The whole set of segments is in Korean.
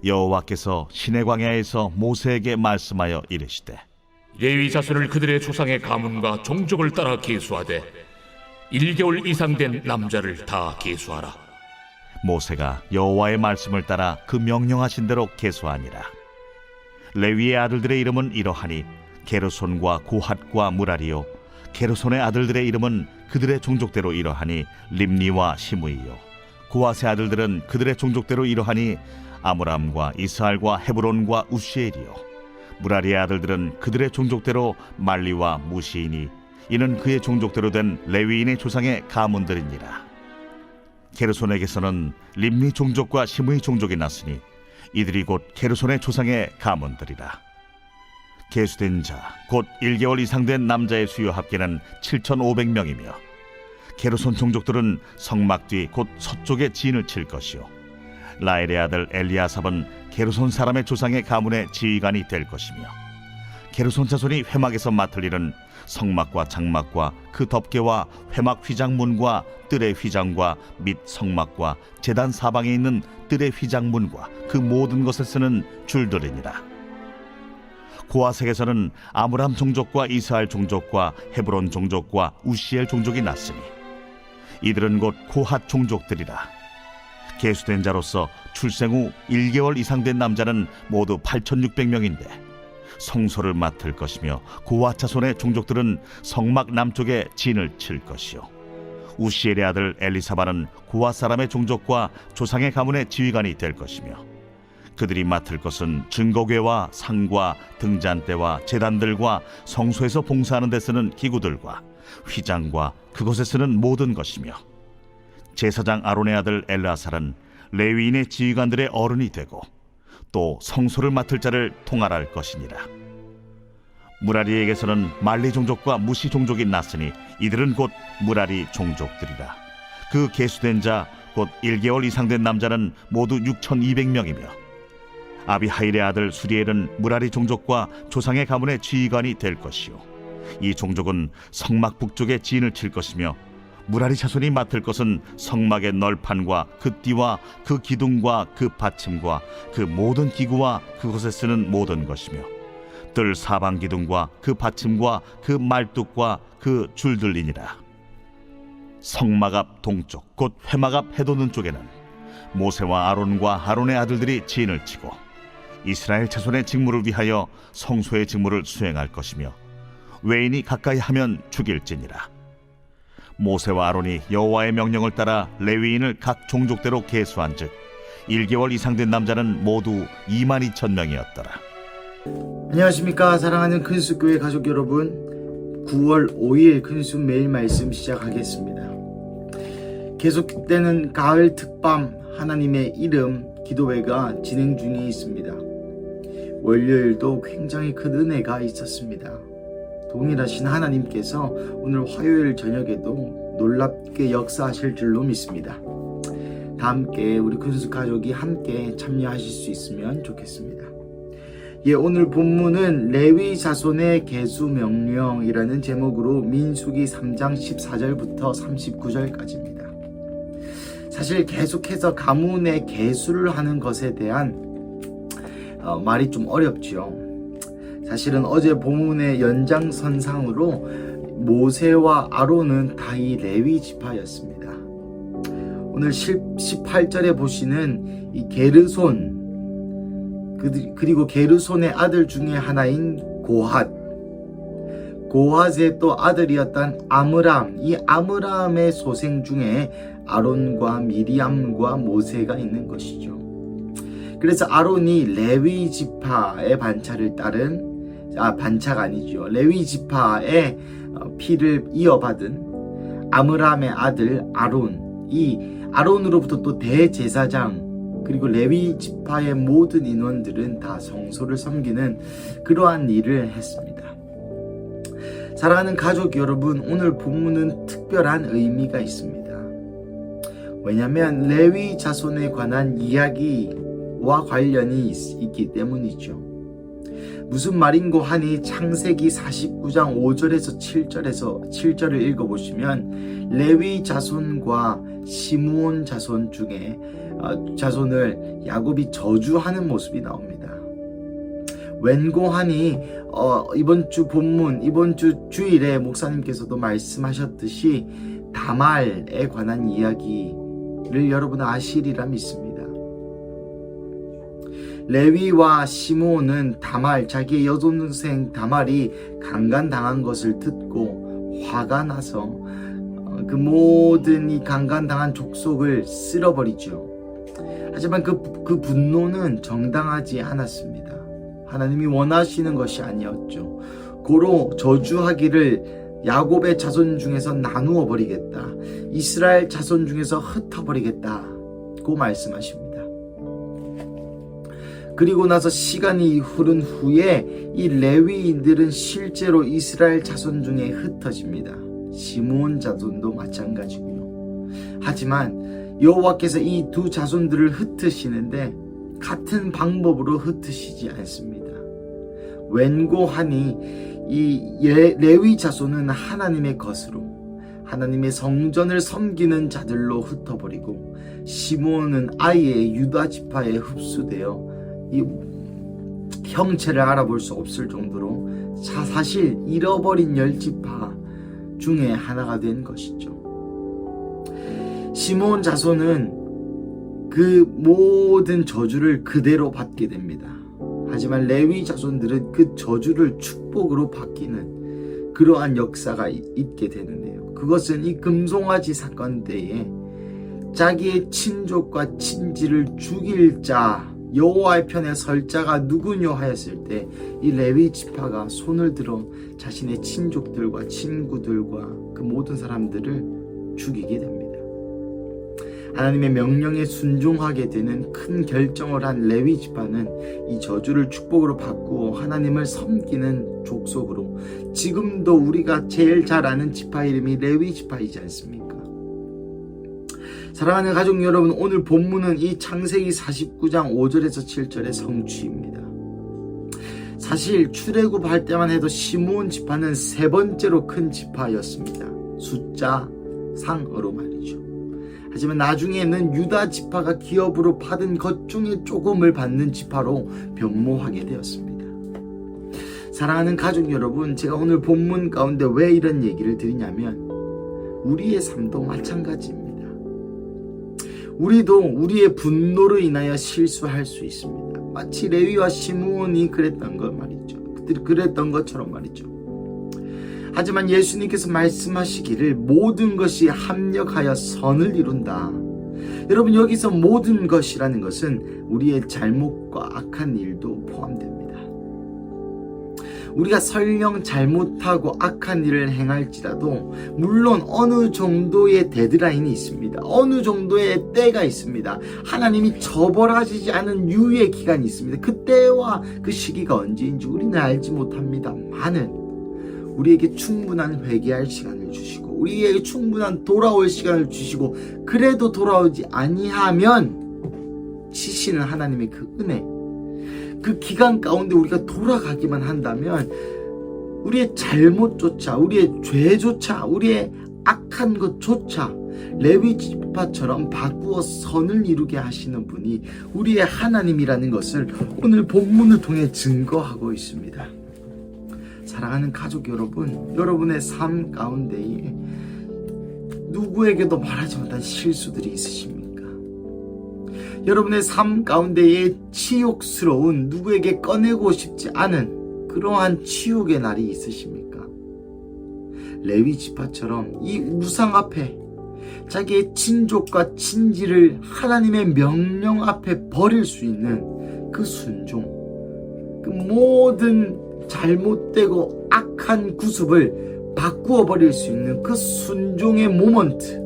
여호와께서 시내 광야에서 모세에게 말씀하여 이르시되 레위 자손을 그들의 조상의 가문과 종족을 따라 계수하되 1개월 이상 된 남자를 다 계수하라. 모세가 여호와의 말씀을 따라 그 명령하신 대로 계수하니라. 레위의 아들들의 이름은 이러하니 게르손과 고핫과 무라리요, 게르손의 아들들의 이름은 그들의 종족대로 이러하니 림니와 시므이요, 고핫의 아들들은 그들의 종족대로 이러하니 아므람과 이스할과 헤브론과 우시엘이요, 무라리의 아들들은 그들의 종족대로 말리와 무시이니 이는 그의 종족대로 된 레위인의 조상의 가문들이니라. 게르손에게서는 림니 종족과 시므이 종족이 났으니 이들이 곧 게르손의 조상의 가문들이라. 계수된 자 곧 1개월 이상 된 남자의 수요 합계는 7,500명이며 게르손 종족들은 성막 뒤 곧 서쪽에 진을 칠 것이요, 라엘의 아들 엘리아삽은 게르손 사람의 조상의 가문의 지휘관이 될 것이며, 게르손 자손이 회막에서 맡을 일은 성막과 장막과 그 덮개와 회막 휘장문과 뜰의 휘장과 및 성막과 제단 사방에 있는 뜰의 휘장문과 그 모든 것에 쓰는 줄들이니라. 고아색에서는 아므람 종족과 이스할 종족과 헤브론 종족과 우시엘 종족이 났으니 이들은 곧 고핫 종족들이라. 계수된 자로서 출생 후 1개월 이상 된 남자는 모두 8,600명인데 성소를 맡을 것이며 고핫 자손의 종족들은 성막 남쪽에 진을 칠 것이요, 우시엘의 아들 엘리사바는 고핫 사람의 종족과 조상의 가문의 지휘관이 될 것이며 그들이 맡을 것은 증거궤와 상과 등잔대와 제단들과 성소에서 봉사하는 데 쓰는 기구들과 휘장과 그것에 쓰는 모든 것이며, 제사장 아론의 아들 엘르아살은 레위인의 지휘관들의 어른이 되고 또 성소를 맡을 자를 통할할 것이니라. 무라리에게서는 말리 종족과 무시 종족이 났으니 이들은 곧 무라리 종족들이라. 그 계수된 자 곧 1개월 이상 된 남자는 모두 6,200명이며 아비하일의 아들 수리엘은 무라리 종족과 조상의 가문의 지휘관이 될 것이요, 이 종족은 성막 북쪽에 진을 칠 것이며 무라리 자손이 맡을 것은 성막의 널판과 그 띠와 그 기둥과 그 받침과 그 모든 기구와 그것에 쓰는 모든 것이며 뜰 사방 기둥과 그 받침과 그 말뚝과 그 줄들이니라. 성막 앞 동쪽 곧 회막 앞 해돋는 쪽에는 모세와 아론과 아론의 아들들이 진을 치고 이스라엘 자손의 직무를 위하여 성소의 직무를 수행할 것이며 외인이 가까이 하면 죽일지니라. 모세와 아론이 여호와의 명령을 따라 레위인을 각 종족대로 계수한즉 1개월 이상 된 남자는 모두 22,000명이었더라. 안녕하십니까, 사랑하는 큰숲교회 가족 여러분. 9월 5일 큰숲 매일 말씀 시작하겠습니다. 계속되는 가을 특밤 하나님의 이름 기도회가 진행 중에 있습니다. 월요일도 굉장히 큰 은혜가 있었습니다. 동일하신 하나님께서 오늘 화요일 저녁에도 놀랍게 역사하실 줄로 믿습니다. 다 함께 우리 큰숲 가족이 함께 참여하실 수 있으면 좋겠습니다. 오늘 본문은 레위 자손의 계수 명령이라는 제목으로 민수기 3장 14절부터 39절까지입니다. 사실 계속해서 가문의 계수를 하는 것에 대한 말이 좀 어렵죠. 사실은 어제 본문의 연장선상으로 모세와 아론은 다 이 레위 지파였습니다. 오늘 18절에 보시는 이 게르손 그리고 게르손의 아들 중에 하나인 고핫의 또 아들이었던 아므람, 이 아므람의 소생 중에 아론과 미리암과 모세가 있는 것이죠. 그래서 아론이 레위 지파의 반차를 따른 반차가 아니죠. 레위 지파의 피를 이어받은 아므람의 아들 아론, 이 아론으로부터 또 대제사장 그리고 레위 지파의 모든 인원들은 다 성소를 섬기는 그러한 일을 했습니다. 사랑하는 가족 여러분, 오늘 본문은 특별한 의미가 있습니다. 왜냐하면 레위 자손에 관한 이야기와 관련이 있기 때문이죠. 무슨 말인고 하니 창세기 49장 5절에서 7절을 읽어보시면 레위 자손과 시므온 자손 중에 자손을 야곱이 저주하는 모습이 나옵니다. 웬고하니 이번 주 본문, 이번 주 주일에 목사님께서도 말씀하셨듯이 다말에 관한 이야기를 여러분 아시리라 믿습니다. 레위와 시므온은 다말, 자기의 여동생 다말이 강간당한 것을 듣고 화가 나서 그 모든 이 강간당한 족속을 쓸어버리죠. 하지만 그 분노는 정당하지 않았습니다. 하나님이 원하시는 것이 아니었죠. 고로 저주하기를 야곱의 자손 중에서 나누어 버리겠다, 이스라엘 자손 중에서 흩어버리겠다고 말씀하십니다. 그리고 나서 시간이 흐른 후에 이 레위인들은 실제로 이스라엘 자손 중에 흩어집니다. 시므온 자손도 마찬가지고요. 하지만 여호와께서 이 두 자손들을 흩으시는데 같은 방법으로 흩으시지 않습니다. 웬고하니 이 레위 자손은 하나님의 것으로 하나님의 성전을 섬기는 자들로 흩어버리고, 시므온은 아예 유다 지파에 흡수되어 이 형체를 알아볼 수 없을 정도로 사실 잃어버린 10지파 중에 하나가 된 것이죠. 시므온 자손은 그 모든 저주를 그대로 받게 됩니다. 하지만 레위 자손들은 그 저주를 축복으로 바뀌는 그러한 역사가 있게 되는데요. 그것은 이 금송아지 사건 때에 자기의 친족과 친지를 죽일 자, 여호와의 편에 설 자가 누구뇨 하였을 때 이 레위 지파가 손을 들어 자신의 친족들과 친구들과 그 모든 사람들을 죽이게 됩니다. 하나님의 명령에 순종하게 되는 큰 결정을 한 레위 지파는 이 저주를 축복으로 바꾸어 하나님을 섬기는 족속으로, 지금도 우리가 제일 잘 아는 지파 이름이 레위 지파이지 않습니까? 사랑하는 가족 여러분, 오늘 본문은 이 창세기 49장 5절에서 7절의 성취입니다. 사실 출애굽할 때만 해도 시므온 지파는 세 번째로 큰 지파였습니다. 숫자 상으로 말이죠. 하지만 나중에는 유다 지파가 기업으로 받은 것 중에 조금을 받는 지파로 변모하게 되었습니다. 사랑하는 가족 여러분, 제가 오늘 본문 가운데 왜 이런 얘기를 드리냐면 우리의 삶도 마찬가지입니다. 우리도 우리의 분노로 인하여 실수할 수 있습니다. 마치 레위와 시므온이 그랬던 것처럼 말이죠. 하지만 예수님께서 말씀하시기를 모든 것이 합력하여 선을 이룬다. 여러분, 여기서 모든 것이라는 것은 우리의 잘못과 악한 일도 포함됩니다. 우리가 설령 잘못하고 악한 일을 행할지라도 물론 어느 정도의 데드라인이 있습니다. 어느 정도의 때가 있습니다. 하나님이 처벌하시지 않은 유예 기간이 있습니다. 그 때와 그 시기가 언제인지 우리는 알지 못합니다만은 우리에게 충분한 회개할 시간을 주시고 우리에게 충분한 돌아올 시간을 주시고, 그래도 돌아오지 아니하면 치시는 하나님의 그 은혜, 그 기간 가운데 우리가 돌아가기만 한다면 우리의 잘못조차, 우리의 죄조차, 우리의 악한 것조차 레위 지파처럼 바꾸어 선을 이루게 하시는 분이 우리의 하나님이라는 것을 오늘 본문을 통해 증거하고 있습니다. 사랑하는 가족 여러분, 여러분의 삶 가운데에 누구에게도 말하지 못한 실수들이 있으십니까? 여러분의 삶 가운데에 치욕스러운, 누구에게 꺼내고 싶지 않은 그러한 치욕의 날이 있으십니까? 레위 지파처럼 이 우상 앞에 자기의 친족과 친지를 하나님의 명령 앞에 버릴 수 있는 그 순종, 그 모든 잘못되고 악한 구습을 바꾸어 버릴 수 있는 그 순종의 모먼트,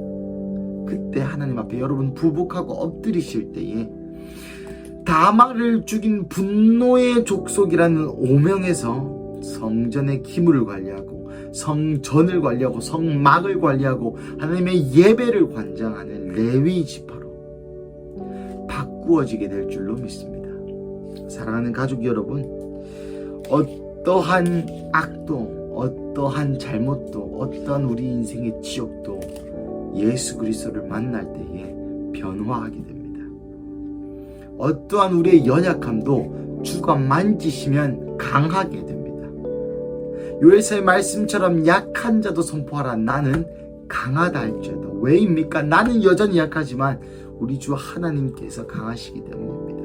그때 하나님 앞에 여러분 부복하고 엎드리실 때에 다말을 죽인 분노의 족속이라는 오명에서 성전의 기물을 관리하고 성전을 관리하고 성막을 관리하고 하나님의 예배를 관장하는 레위 지파로 바꾸어지게 될 줄로 믿습니다. 사랑하는 가족 여러분, 어떠한 악도, 어떠한 잘못도, 어떠한 우리 인생의 지옥도 예수 그리스도를 만날 때에 변화하게 됩니다. 어떠한 우리의 연약함도 주가 만지시면 강하게 됩니다. 요에서의 말씀처럼 약한 자도 선포하라. 나는 강하다 할지어다. 왜입니까? 나는 여전히 약하지만 우리 주 하나님께서 강하시기 때문입니다.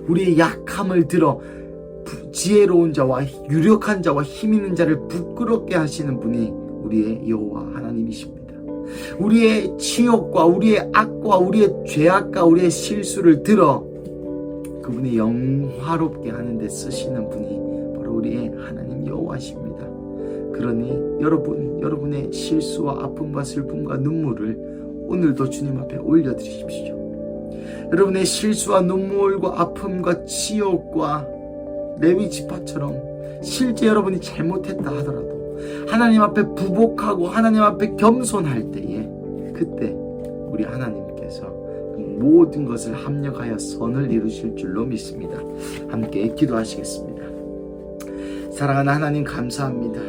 우리의 약함을 들어 지혜로운 자와 유력한 자와 힘 있는 자를 부끄럽게 하시는 분이 우리의 여호와 하나님이십니다. 우리의 치욕과 우리의 악과 우리의 죄악과 우리의 실수를 들어 그분이 영화롭게 하는 데 쓰시는 분이 바로 우리의 하나님 여호와십니다. 그러니 여러분의 실수와 아픔과 슬픔과 눈물을 오늘도 주님 앞에 올려드리십시오. 여러분의 실수와 눈물과 아픔과 치욕과 레위 지파처럼 실제 여러분이 잘못했다 하더라도 하나님 앞에 부복하고 하나님 앞에 겸손할 때에 그때 우리 하나님께서 모든 것을 합력하여 선을 이루실 줄로 믿습니다. 함께 기도하시겠습니다. 사랑하는 하나님, 감사합니다.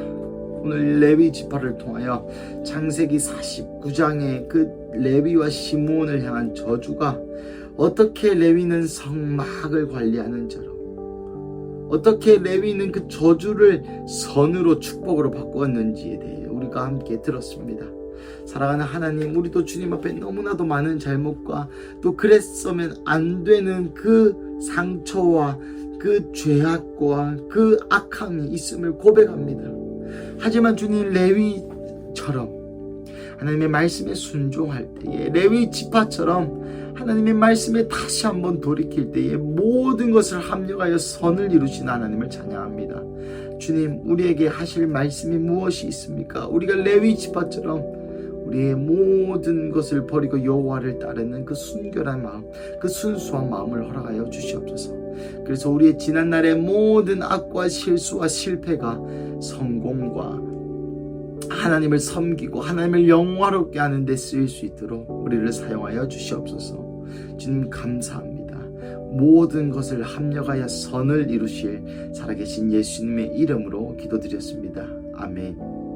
오늘 레위 지파를 통하여 창세기 49장의 그 레위와 시므온을 향한 저주가 어떻게 레위는 성막을 관리하는 자로, 어떻게 레위는 그 저주를 선으로 축복으로 바꾸었는지에 대해 우리가 함께 들었습니다. 사랑하는 하나님, 우리도 주님 앞에 너무나도 많은 잘못과 또 그랬으면 안 되는 그 상처와 그 죄악과 그 악함이 있음을 고백합니다. 하지만 주님, 레위처럼 하나님의 말씀에 순종할 때에, 레위 지파처럼 하나님의 말씀에 다시 한번 돌이킬 때에 모든 것을 합력하여 선을 이루신 하나님을 찬양합니다. 주님, 우리에게 하실 말씀이 무엇이 있습니까? 우리가 레위 지파처럼 우리의 모든 것을 버리고 여호와를 따르는 그 순결한 마음, 그 순수한 마음을 허락하여 주시옵소서. 그래서 우리의 지난날의 모든 악과 실수와 실패가 성공과 하나님을 섬기고 하나님을 영화롭게 하는 데 쓰일 수 있도록 우리를 사용하여 주시옵소서. 주님, 감사합니다. 모든 것을 합력하여 선을 이루실 살아계신 예수님의 이름으로 기도드렸습니다. 아멘.